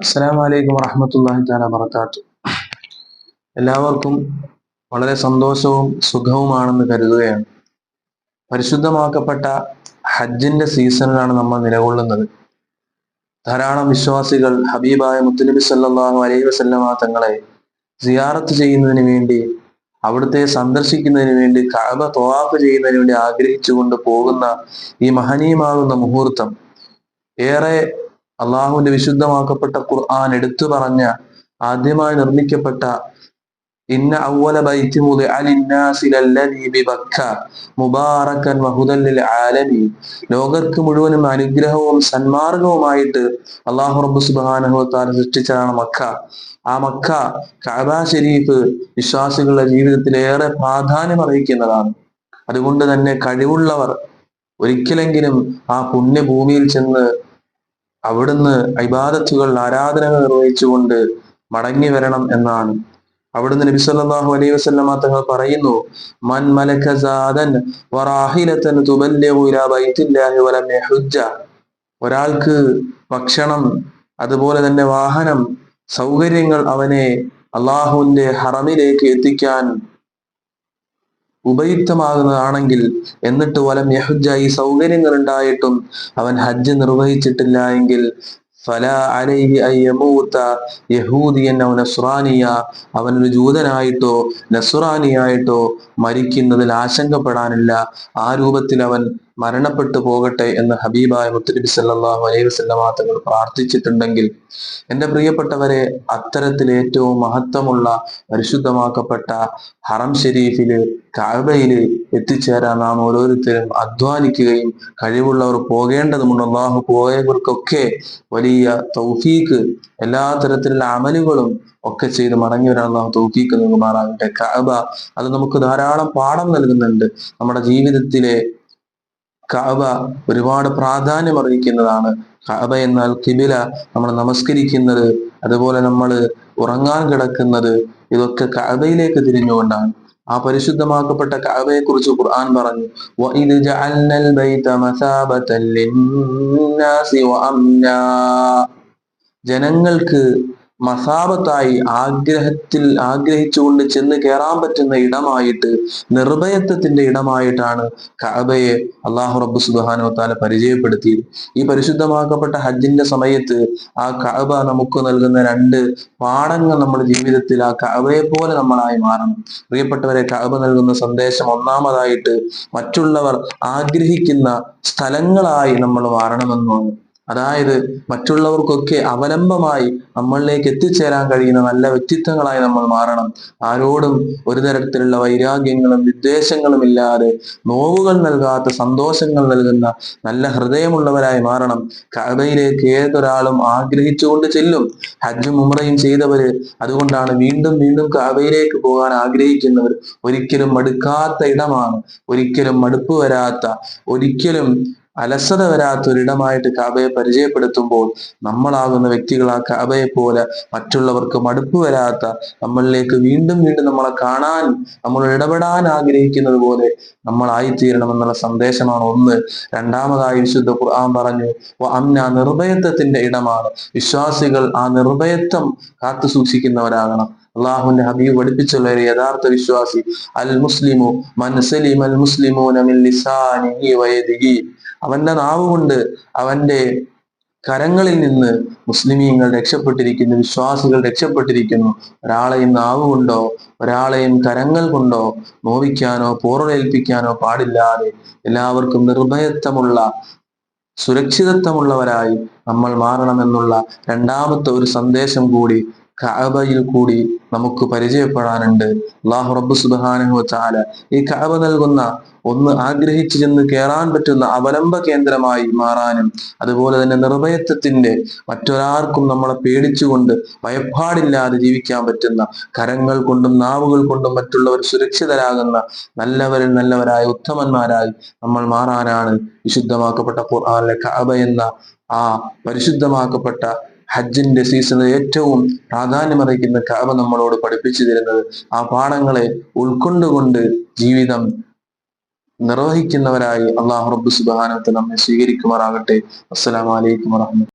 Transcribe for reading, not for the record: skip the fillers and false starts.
അസ്സലാമു അലൈക്കും വറഹ്മത്തുള്ളാഹി തആല വബറകാതുഹു. എല്ലാവർക്കും വളരെ സന്തോഷവും സുഖവുമാണെന്ന് കരുതുകയാണ്. പരിശുദ്ധമാക്കപ്പെട്ട ഹജ്ജിന്റെ സീസണിലാണ് നമ്മൾ നിലകൊള്ളുന്നത്. ധാരാളം വിശ്വാസികൾ ഹബീബായ മുത്തുനബി സല്ലല്ലാഹു അലൈഹി വസല്ലമ തങ്ങളെ സിയാറത്ത് ചെയ്യുന്നതിന് വേണ്ടി, അവിടുത്തെ സന്ദർശിക്കുന്നതിന് വേണ്ടി, കഅബ തവാഫ് ചെയ്യുന്നതിന് വേണ്ടി ആഗ്രഹിച്ചുകൊണ്ട് പോകുന്ന ഈ മഹനീയമാകുന്ന മുഹൂർത്തം ഏറെ അള്ളാഹുവിന്റെ വിശുദ്ധമാക്കപ്പെട്ട ഖുർആൻ എടുത്തു പറഞ്ഞ, ആദ്യമായി നിർമ്മിക്കപ്പെട്ട ഇന്ന അവ്വല ബൈത്തി മുദിഅ ലിന്നാസി ലല്ലദീ ബിബക്ക മുബാറകൻ വഹുദൻ ലിൽ ആലമീൻ, ലോകർക്ക് മുഴുവനും അനുഗ്രഹവും സന്മാർഗവുമായിട്ട് അള്ളാഹു റബ്ബ് സുബ്ഹാനഹു വ തആല സൃഷ്ടിച്ചതാണ് മക്ക. ആ മക്ക കഅബ ശരീഫ് വിശ്വാസികളുടെ ജീവിതത്തിൽ ഏറെ പ്രാധാന്യം അർഹിക്കുന്നതാണ്. അതുകൊണ്ട് തന്നെ കഴിവുള്ളവർ ഒരിക്കലെങ്കിലും ആ പുണ്യഭൂമിയിൽ ചെന്ന് അവിടുന്ന് ഇബാദത്തുകൾ, ആരാധനകൾ നിർവഹിച്ചുകൊണ്ട് മടങ്ങി വരണം എന്നാണ്. അവിടുന്ന് നബി സല്ലല്ലാഹു അലൈഹി വസല്ലമ തങ്ങൾ പറയുന്നു, മൻ മലക സാദൻ വറാഹിലതൻ തുബല്ലിഗു ഇലാ ബൈത്തില്ലാഹി വലം യഹുജ്ജ, ഒരാൾക്ക് ഭക്ഷണം, അതുപോലെ തന്നെ വാഹനം, സൗകര്യങ്ങൾ അവനെ അള്ളാഹുവിന്റെ ഹറമിലേക്ക് എത്തിക്കാൻ ഉപയുക്തമാകുന്നതാണെങ്കിൽ, എന്നിട്ട് വലം യഹുജ്ജ, ഈ സൗകര്യങ്ങൾ ഉണ്ടായിട്ടും അവൻ ഹജ്ജ് നിർവഹിച്ചിട്ടില്ല എങ്കിൽ, ഫലാ അലൈഹി അൻ യമൂത യഹൂദിയൻ ഔ നസ്റാനിയ, അവനൊരു ജൂതനായിട്ടോ നസ്റാനിയായിട്ടോ മരിക്കുന്നതിൽ ആശങ്കപ്പെടാനില്ല. ആ രൂപത്തിൽ അവൻ മരണപ്പെട്ടു പോകട്ടെ എന്ന് ഹബീബായ മുത്തുനബി സല്ലല്ലാഹു അലൈഹി വസല്ലമ തങ്ങൾ പ്രാർത്ഥിച്ചിട്ടുണ്ടെങ്കിൽ, എൻ്റെ പ്രിയപ്പെട്ടവരെ, അത്തരത്തിൽ ഏറ്റവും മഹത്വമുള്ള പരിശുദ്ധമാക്കപ്പെട്ട ഹറം ഷരീഫില്, കഅബയില് എത്തിച്ചേരാൻ നാം ഓരോരുത്തരും അധ്വാനിക്കുകയും കഴിവുള്ളവർ പോകേണ്ടതുണ്ട്. അള്ളാഹു പോയവർക്കൊക്കെ വലിയ തൗഫീക്ക്, എല്ലാ തരത്തിലുള്ള അമലുകളും ഒക്കെ ചെയ്ത് മടങ്ങി വരാൻ അള്ളാഹു തൗഫീക്ക് നൽകുമാറാകട്ടെ. കഅബ അത് നമുക്ക് ധാരാളം പാഠം നൽകുന്നുണ്ട്. നമ്മുടെ ജീവിതത്തിലെ കഅബ ഒരുപാട് പ്രാധാന്യം അർഹിക്കുന്നതാണ്. കഅബ എന്നാൽ ഖിബില, നമ്മൾ നമസ്കരിക്കുന്നത്, അതുപോലെ നമ്മൾ ഉറങ്ങാൻ കിടക്കുന്നത്, ഇതൊക്കെ കഅബയിലേക്ക് തിരിഞ്ഞുകൊണ്ടാണ്. ആ പരിശുദ്ധമാക്കപ്പെട്ട കഅബയെ കുറിച്ച് ഖുർആൻ പറഞ്ഞു, വഇദ് ജഅൽനൽ ബൈത മസാബതൻ ലിന്നാസി വഅംനാ, ജനങ്ങൾക്ക് മസാബത്തായി, ആഗ്രഹിച്ചുകൊണ്ട് ചെന്ന് കയറാൻ പറ്റുന്ന ഇടമായിട്ട്, നിർഭയത്വത്തിന്റെ ഇടമായിട്ടാണ് കഅബയെ അള്ളാഹു റബ്ബ് സുബ്ഹാനഹു വ തആല പരിചയപ്പെടുത്തിയത്. ഈ പരിശുദ്ധമാക്കപ്പെട്ട ഹജ്ജിന്റെ സമയത്ത് ആ കഅബ നമുക്ക് നൽകുന്ന രണ്ട് പാഠങ്ങൾ നമ്മുടെ ജീവിതത്തിൽ ആ കഅബയെ പോലെ നമ്മളായി മാറണം. പ്രിയപ്പെട്ടവരെ, കഅബ നൽകുന്ന സന്ദേശം ഒന്നാമതായിട്ട് മറ്റുള്ളവർ ആഗ്രഹിക്കുന്ന സ്ഥലങ്ങളായി നമ്മൾ മാറണമെന്നാണ്. അതായത് മറ്റുള്ളവർക്കൊക്കെ അവലംബമായി നമ്മളിലേക്ക് എത്തിച്ചേരാൻ കഴിയുന്ന നല്ല വ്യക്തിത്വങ്ങളായി നമ്മൾ മാറണം. ആരോടും ഒരു തരത്തിലുള്ള വൈരാഗ്യങ്ങളും വിദ്വേഷങ്ങളും ഇല്ലാതെ, നോവുകൾ നൽകാത്ത സന്തോഷങ്ങൾ നൽകുന്ന നല്ല ഹൃദയമുള്ളവരായി മാറണം. കഅബയിലേക്ക് ഏതൊരാളും ആഗ്രഹിച്ചുകൊണ്ട് ചെല്ലും. ഹജ്ജും ഉംറയും ചെയ്തവര് അതുകൊണ്ടാണ് വീണ്ടും വീണ്ടും കഅബയിലേക്ക് പോകാൻ ആഗ്രഹിക്കുന്നവർ. ഒരിക്കലും മടുക്കാത്ത ഇടമാണ്, ഒരിക്കലും മടുപ്പ് വരാത്ത, ഒരിക്കലും അലസത വരാത്ത ഒരിടമായിട്ട് കഅബയെ പരിചയപ്പെടുത്തുമ്പോൾ, നമ്മളാകുന്ന വ്യക്തികൾ ആ കഅബയെ പോലെ മറ്റുള്ളവർക്ക് മടുപ്പ് വരാത്ത, നമ്മളിലേക്ക് വീണ്ടും വീണ്ടും നമ്മളെ കാണാൻ, നമ്മൾ ഇടപെടാൻ ആഗ്രഹിക്കുന്നത് പോലെ നമ്മളായിത്തീരണമെന്നുള്ള സന്ദേശമാണ് ഒന്ന്. രണ്ടാമതായി വിശുദ്ധ ഖുർആൻ പറഞ്ഞു, വഅംന, നിർഭയത്വത്തിന്റെ ഇടമാണ്. വിശ്വാസികൾ ആ നിർഭയത്വം കാത്തു സൂക്ഷിക്കുന്നവരാകണം. അള്ളാഹുവിന്റെ ഹബീബ് പഠിപ്പിച്ചുള്ള ഒരു യഥാർത്ഥ വിശ്വാസി, അൽ മുസ്ലിമു മൻ സലിമൽ മുസ്ലിമൂന മിൻ ലിസാനിഹി വയദിഹി, അവന്റെ നാവ് കൊണ്ട്, അവന്റെ കരങ്ങളിൽ നിന്ന് മുസ്ലിമീങ്ങൾ രക്ഷപ്പെട്ടിരിക്കുന്നു, വിശ്വാസികൾ രക്ഷപ്പെട്ടിരിക്കുന്നു. ഒരാളെയും നാവ് കൊണ്ടോ ഒരാളെയും കരങ്ങൾ കൊണ്ടോ നോവിക്കാനോ പോറലേൽപ്പിക്കാനോ പാടില്ലാതെ എല്ലാവർക്കും നിർഭയത്വമുള്ള, സുരക്ഷിതത്വമുള്ളവരായി നമ്മൾ മാറണമെന്നുള്ള രണ്ടാമത്തെ ഒരു സന്ദേശം കൂടി കഅബയിൽ കൂടി നമുക്ക് പരിചയപ്പെടാനുണ്ട്. അല്ലാഹു റബ്ബ് സുബ്ഹാനഹു വ തആല ഈ കഅബ നൽകുന്ന, ഒന്ന് ആഗ്രഹിച്ചു ചെന്ന് കയറാൻ പറ്റുന്ന അവലംബ കേന്ദ്രമായി മാറാനും, അതുപോലെ തന്നെ നിർഭയത്വത്തിന്റെ, മറ്റൊരാൾക്കും നമ്മളെ പേടിച്ചുകൊണ്ട് ഭയപ്പാടില്ലാതെ ജീവിക്കാൻ പറ്റുന്ന, കരങ്ങൾ കൊണ്ടും നാവുകൾ കൊണ്ടും മറ്റുള്ളവർ സുരക്ഷിതരാകുന്ന നല്ലവരിൽ നല്ലവരായ ഉത്തമന്മാരായി നമ്മൾ മാറാനാണ് വിശുദ്ധമാക്കപ്പെട്ട ഖുർആനിലെ കഅബ എന്ന ആ പരിശുദ്ധമാക്കപ്പെട്ട ഹജ്ജിന്റെ സീസണിൽ ഏറ്റവും പ്രാധാന്യമർഹിക്കുന്ന കഅബ നമ്മളോട് പഠിപ്പിച്ചു തരുന്നത്. ആ പാഠങ്ങളെ ഉൾക്കൊണ്ടുകൊണ്ട് ജീവിതം നിർവഹിക്കുന്നവരായി അല്ലാഹു റബ്ബ് സുബ്ഹാനഹു വ തആല നമ്മെ സ്വീകരിക്കുമാറാകട്ടെ. അസ്സലാമു അലൈക്കും വറഹ്മത്തുള്ളാഹി.